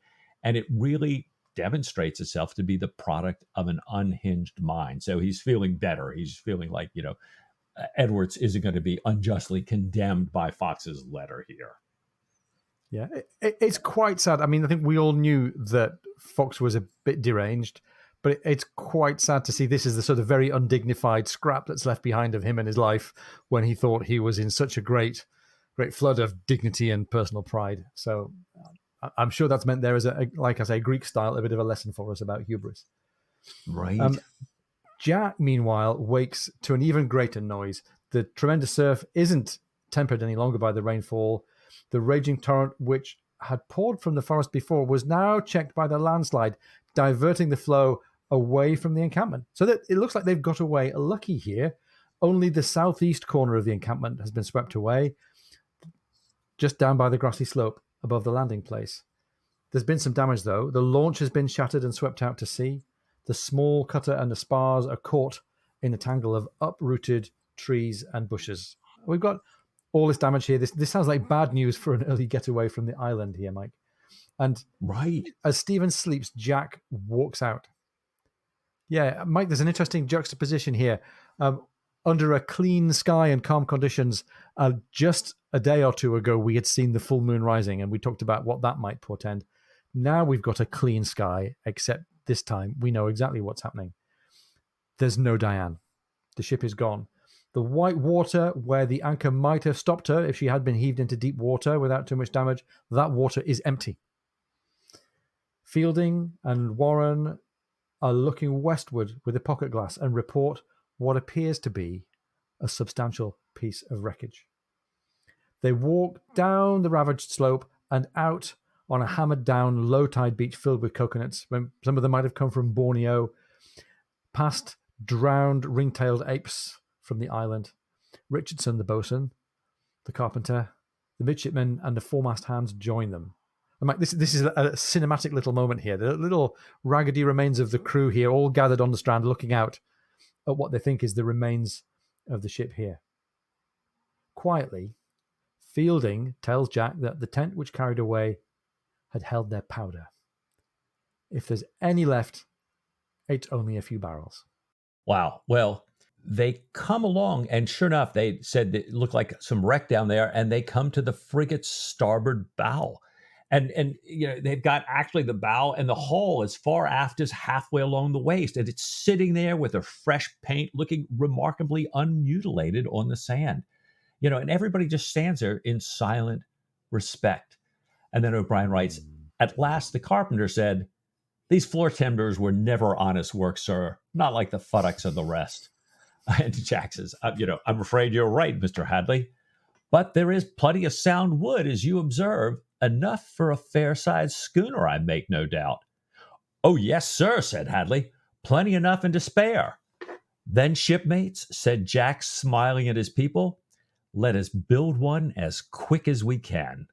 And it really demonstrates itself to be the product of an unhinged mind. So he's feeling better. He's feeling like, Edwards isn't going to be unjustly condemned by Fox's letter here. Yeah, it's quite sad. I mean, I think we all knew that Fox was a bit deranged, but it's quite sad to see this is the sort of very undignified scrap that's left behind of him and his life when he thought he was in such a great flood of dignity and personal pride. So I'm sure that's meant there is, like I say, Greek style, a bit of a lesson for us about hubris. Right. Jack, meanwhile, wakes to an even greater noise. The tremendous surf isn't tempered any longer by the rainfall. The raging torrent, which had poured from the forest before, was now checked by the landslide, diverting the flow away from the encampment. So that it looks like they've got away lucky here. Only the southeast corner of the encampment has been swept away, just down by the grassy slope above the landing place. There's been some damage, though. The launch has been shattered and swept out to sea. The small cutter and the spars are caught in a tangle of uprooted trees and bushes. We've got all this damage here. This sounds like bad news for an early getaway from the island here, Mike. And right as Stephen sleeps, Jack walks out. Yeah, Mike, there's an interesting juxtaposition here. Under a clean sky and calm conditions, just a day or two ago, we had seen the full moon rising, and we talked about what that might portend. Now we've got a clean sky, except this time we know exactly what's happening. There's no Diane. The ship is gone. The white water where the anchor might have stopped her if she had been heaved into deep water without too much damage, that water is empty. Fielding and Warren are looking westward with a pocket glass and report what appears to be a substantial piece of wreckage. They walk down the ravaged slope and out on a hammered down low tide beach filled with coconuts. Some of them might have come from Borneo, past drowned ring-tailed apes from the island. Richardson, the boatswain, the carpenter, the midshipmen, and the foremast hands join them. And Mike, this is a cinematic little moment here. The little raggedy remains of the crew here, all gathered on the strand, looking out at what they think is the remains of the ship here. Quietly, Fielding tells Jack that the tent which carried away had held their powder. If there's any left, it's only a few barrels. Wow. Well, they come along, and sure enough, they said it looked like some wreck down there, and they come to the frigate's starboard bow. And they've got actually the bow and the hull as far aft as halfway along the waist, and it's sitting there with a fresh paint, looking remarkably unmutilated on the sand. And everybody just stands there in silent respect. And then O'Brien writes, "At last the carpenter said, 'These floor timbers were never honest work, sir, not like the futtocks of the rest.'" And Jack says, "I'm afraid you're right, Mr. Hadley. But there is plenty of sound wood, as you observe, enough for a fair-sized schooner, I make no doubt." "Oh, yes, sir," said Hadley. "Plenty enough and to spare." "Then, shipmates," said Jack, smiling at his people, "let us build one as quick as we can."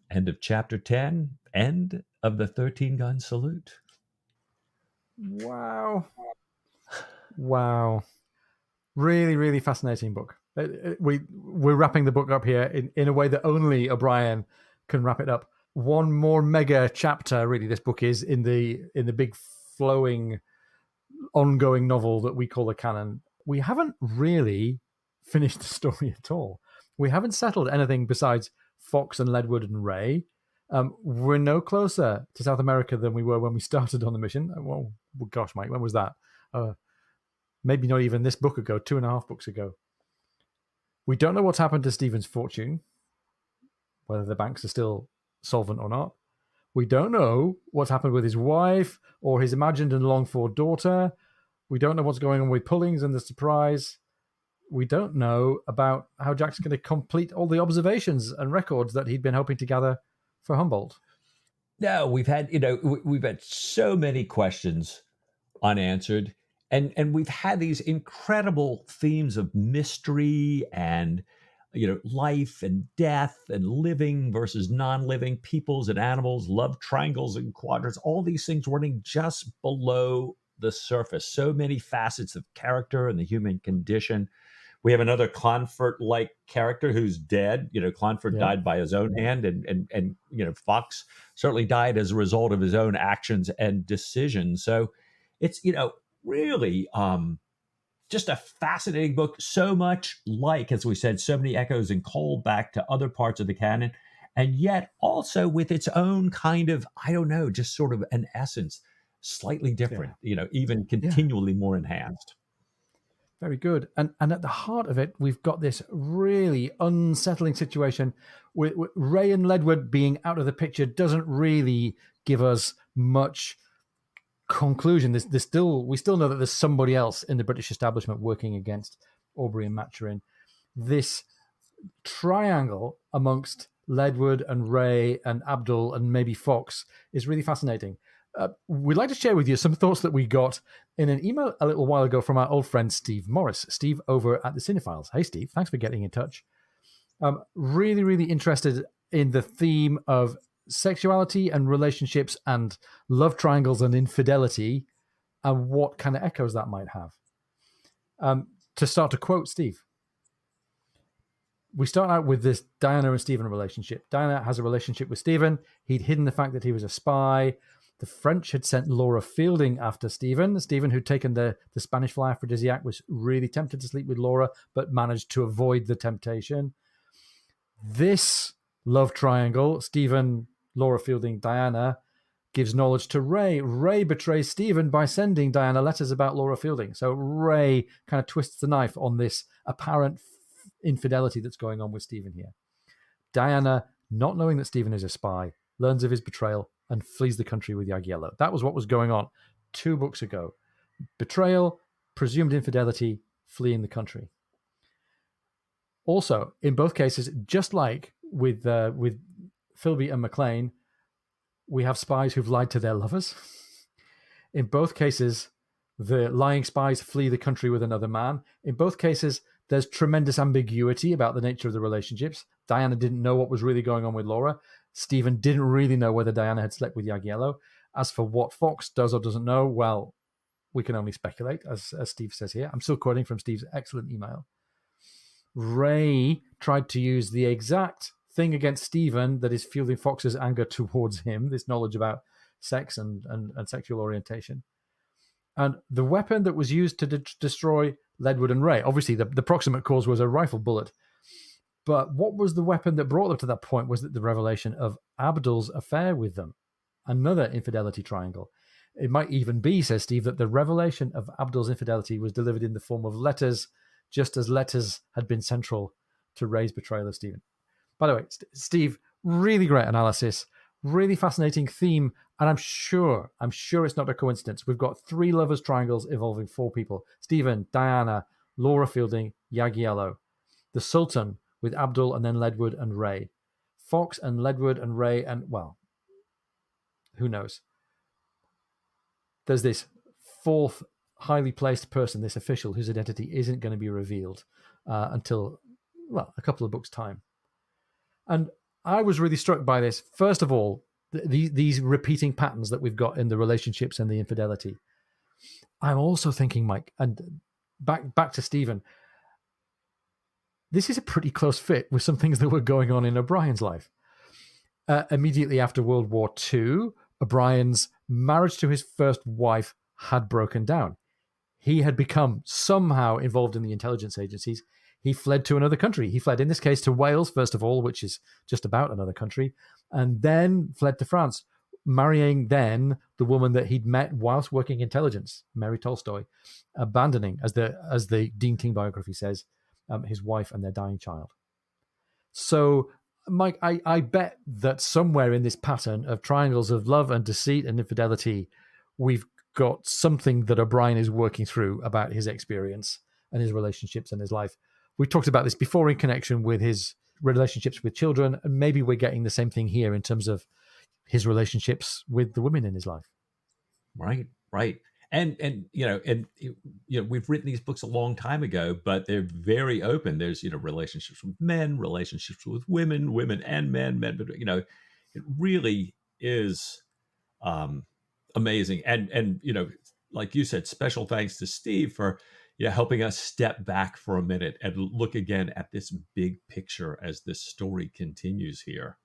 End of chapter 10. End of the 13-gun salute. Wow. Really, really fascinating book. We're wrapping the book up here in a way that only O'Brien can wrap it up. One more mega chapter, really, this book is in the big flowing ongoing novel that we call the canon. We haven't really finished the story at all. We haven't settled anything besides Fox and Ledward and Ray. We're no closer to South America than we were when we started on the mission. Well, gosh, Mike, when was that? Maybe not even this book ago, 2.5 books ago. We don't know what's happened to Stephen's fortune, whether the banks are still solvent or not. We don't know what's happened with his wife or his imagined and longed-for daughter. We don't know what's going on with Pullings and the surprise. We don't know about how Jack's going to complete all the observations and records that he'd been hoping to gather for Humboldt. No, we've had so many questions unanswered. And we've had these incredible themes of mystery and, life and death and living versus non-living, peoples and animals, love triangles and quadrants, all these things running just below the surface. So many facets of character and the human condition. We have another Clonfert-like character who's dead. Clonfert Yeah. died by his own hand, and Fox certainly died as a result of his own actions and decisions. So it's really just a fascinating book. So much like, as we said, so many echoes and call back to other parts of the canon, and yet also with its own kind of, I don't know, just sort of an essence, slightly different. Even continually more enhanced. Very good. And at the heart of it, we've got this really unsettling situation with Ray and Ledward being out of the picture doesn't really give us much conclusion. We still know that there's somebody else in the British establishment working against Aubrey and Maturin. This triangle amongst Ledward and Ray and Abdul and maybe Fox is really fascinating. We'd like to share with you some thoughts that we got in an email a little while ago from our old friend Steve Morris. Steve over at the Cinephiles. Hey, Steve, thanks for getting in touch. Really, really interested in the theme of sexuality and relationships and love triangles and infidelity and what kind of echoes that might have. To start to quote Steve, we start out with this Diana and Stephen relationship. Diana has a relationship with Stephen. He'd hidden the fact that he was a spy. The French had sent Laura Fielding after Stephen. Stephen, who'd taken the Spanish fly aphrodisiac, was really tempted to sleep with Laura, but managed to avoid the temptation. This love triangle, Stephen, Laura Fielding, Diana, gives knowledge to Ray. Ray betrays Stephen by sending Diana letters about Laura Fielding. So Ray kind of twists the knife on this apparent infidelity that's going on with Stephen here. Diana, not knowing that Stephen is a spy, learns of his betrayal and flees the country with Jagiello. That was what was going on 2 books ago. Betrayal, presumed infidelity, fleeing the country. Also, in both cases, just like with Philby and MacLean, we have spies who've lied to their lovers. In both cases, the lying spies flee the country with another man. In both cases, there's tremendous ambiguity about the nature of the relationships. Diana didn't know what was really going on with Laura. Stephen didn't really know whether Diana had slept with Jagiello. As for what Fox does or doesn't know, well, we can only speculate, as Steve says here. I'm still quoting from Steve's excellent email. Ray tried to use the exact thing against Stephen that is fueling Fox's anger towards him, this knowledge about sex and sexual orientation. And the weapon that was used to destroy Ledward and Ray, obviously the proximate cause was a rifle bullet. But what was the weapon that brought them to that point was that the revelation of Abdul's affair with them, another infidelity triangle. It might even be, says Steve, that the revelation of Abdul's infidelity was delivered in the form of letters, just as letters had been central to Ray's betrayal of Stephen. By the way, Steve, really great analysis, really fascinating theme, and I'm sure it's not a coincidence. We've got 3 lovers triangles involving 4 people: Stephen, Diana, Laura Fielding, Jagiello. The Sultan with Abdul and then Ledward and Ray. Fox and Ledward and Ray and, well, who knows? There's this 4th highly placed person, this official, whose identity isn't going to be revealed until, well, a couple of books' time. And I was really struck by this. First of all, these repeating patterns that we've got in the relationships and the infidelity. I'm also thinking, Mike, and back to Stephen, this is a pretty close fit with some things that were going on in O'Brien's life. Immediately after World War II, O'Brien's marriage to his first wife had broken down. He had become somehow involved in the intelligence agencies. He fled to another country. He fled, in this case, to Wales, first of all, which is just about another country, and then fled to France, marrying then the woman that he'd met whilst working intelligence, Mary Tolstoy, abandoning, as the Dean King biography says, his wife and their dying child. So, Mike, I bet that somewhere in this pattern of triangles of love and deceit and infidelity, we've got something that O'Brien is working through about his experience and his relationships and his life. We talked about this before in connection with his relationships with children, and maybe we're getting the same thing here in terms of his relationships with the women in his life. Right. And we've written these books a long time ago, but they're very open. There's relationships with men, relationships with women and men. But it really is amazing. And like you said, special thanks to Steve for helping us step back for a minute and look again at this big picture as this story continues here.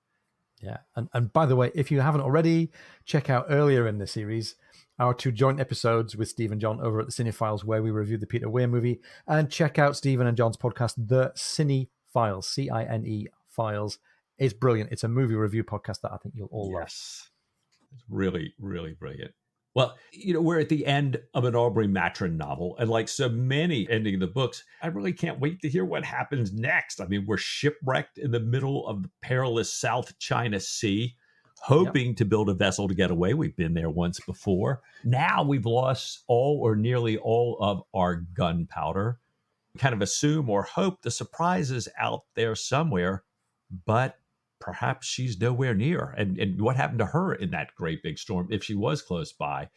Yeah. And by the way, if you haven't already, check out earlier in the series our 2 joint episodes with Steve and John over at the Cinephiles, where we reviewed the Peter Weir movie. And check out Stephen and John's podcast, The Cinephiles, CINE Files. It's brilliant. It's a movie review podcast that I think you'll all love. Yes. It's really, really brilliant. Well, we're at the end of an Aubrey Matron novel, and like so many ending the books, I really can't wait to hear what happens next. I mean, we're shipwrecked in the middle of the perilous South China Sea, hoping to build a vessel to get away. We've been there once before. Now we've lost all or nearly all of our gunpowder. Kind of assume or hope the surprise is out there somewhere, but perhaps she's nowhere near. And what happened to her in that great big storm if she was close by?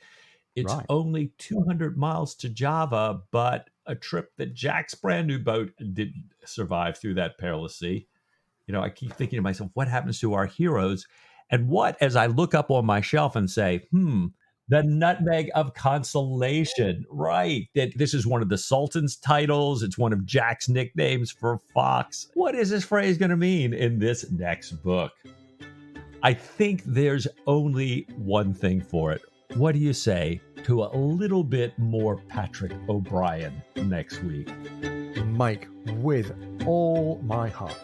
It's only 200 miles to Java, but a trip that Jack's brand new boat didn't survive through that perilous sea. I keep thinking to myself, what happens to our heroes? And what, as I look up on my shelf and say, the Nutmeg of Consolation, right? That this is one of the Sultan's titles. It's one of Jack's nicknames for Fox. What is this phrase going to mean in this next book? I think there's only one thing for it. What do you say to a little bit more Patrick O'Brien next week? Mike, with all my heart.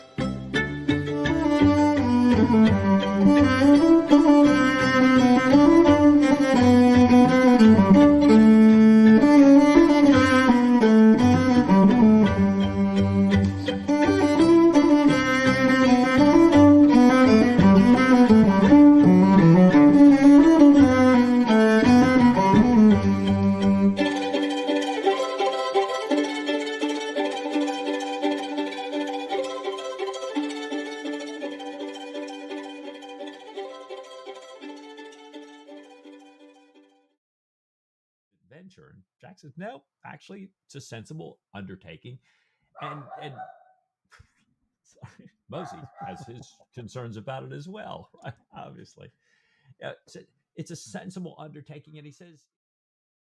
Venture. And Jack says, no, actually, it's a sensible undertaking. And sorry, Mosey has his concerns about it as well, right? Obviously. It's a sensible undertaking. And he says,